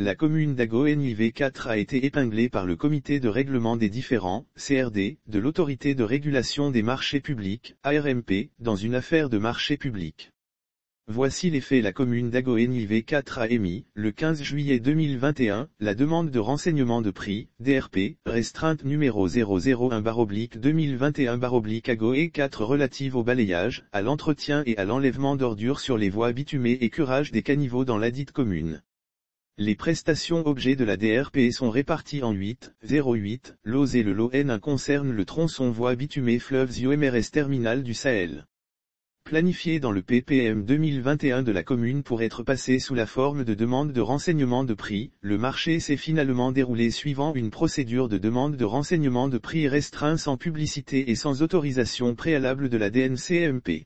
La commune d'Agoen-IV a été épinglée par le Comité de règlement des différends, CRD, de l'Autorité de régulation des marchés publics, ARMP, dans une affaire de marché public. Voici les faits. La commune d'Agoen-IV a émis, le 15 juillet 2021, la demande de renseignement de prix, DRP, restreinte numéro 001/2021/Agoe4 relative au balayage, à l'entretien et à l'enlèvement d'ordures sur les voies bitumées et curage des caniveaux dans ladite commune. Les prestations objets de la DRP sont réparties en 8,08 lots et le lot N1 concerne le tronçon voie bitumée fleuves UMRS terminal du Sahel. Planifié dans le PPM 2021 de la commune pour être passé sous la forme de demande de renseignement de prix, le marché s'est finalement déroulé suivant une procédure de demande de renseignement de prix restreint sans publicité et sans autorisation préalable de la DNCMP.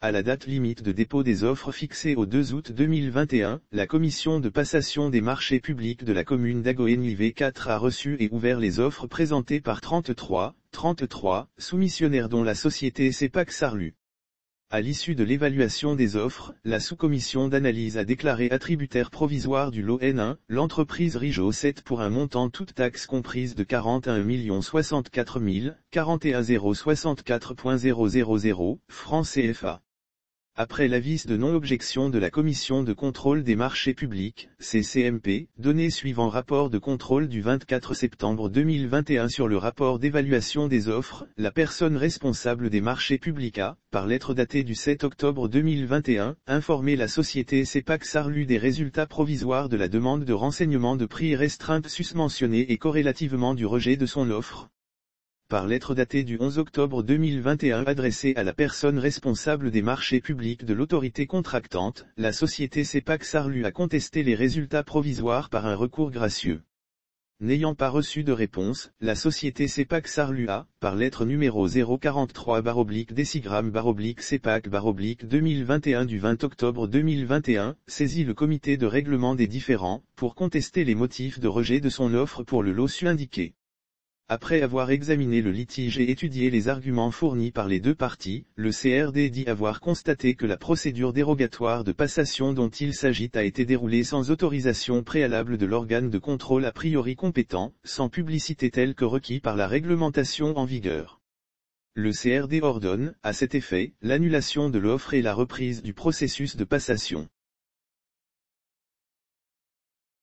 À la date limite de dépôt des offres fixée au 2 août 2021, la commission de passation des marchés publics de la commune d'Agoen-IV a reçu et ouvert les offres présentées par 33 soumissionnaires dont la société CEPAC Sarlu. À l'issue de l'évaluation des offres, la sous-commission d'analyse a déclaré attributaire provisoire du lot N1, l'entreprise Rigeau 7 pour un montant toute taxe comprise de 41 064 41 064,000 francs CFA. Après l'avis de non-objection de la Commission de contrôle des marchés publics, CCMP, donné suivant rapport de contrôle du 24 septembre 2021 sur le rapport d'évaluation des offres, la personne responsable des marchés publics a, par lettre datée du 7 octobre 2021, informé la société CEPAC Sarlu des résultats provisoires de la demande de renseignement de prix restreinte susmentionnée et corrélativement du rejet de son offre. Par lettre datée du 11 octobre 2021 adressée à la personne responsable des marchés publics de l'autorité contractante, la société CEPAC Sarlu a contesté les résultats provisoires par un recours gracieux. N'ayant pas reçu de réponse, la société CEPAC Sarlu a, par lettre numéro 043/décigramme/CEPAC/2021 du 20 octobre 2021, saisi le comité de règlement des différends, pour contester les motifs de rejet de son offre pour le lot su-indiqué. Après avoir examiné le litige et étudié les arguments fournis par les deux parties, le CRD dit avoir constaté que la procédure dérogatoire de passation dont il s'agit a été déroulée sans autorisation préalable de l'organe de contrôle a priori compétent, sans publicité telle que requis par la réglementation en vigueur. Le CRD ordonne, à cet effet, l'annulation de l'offre et la reprise du processus de passation.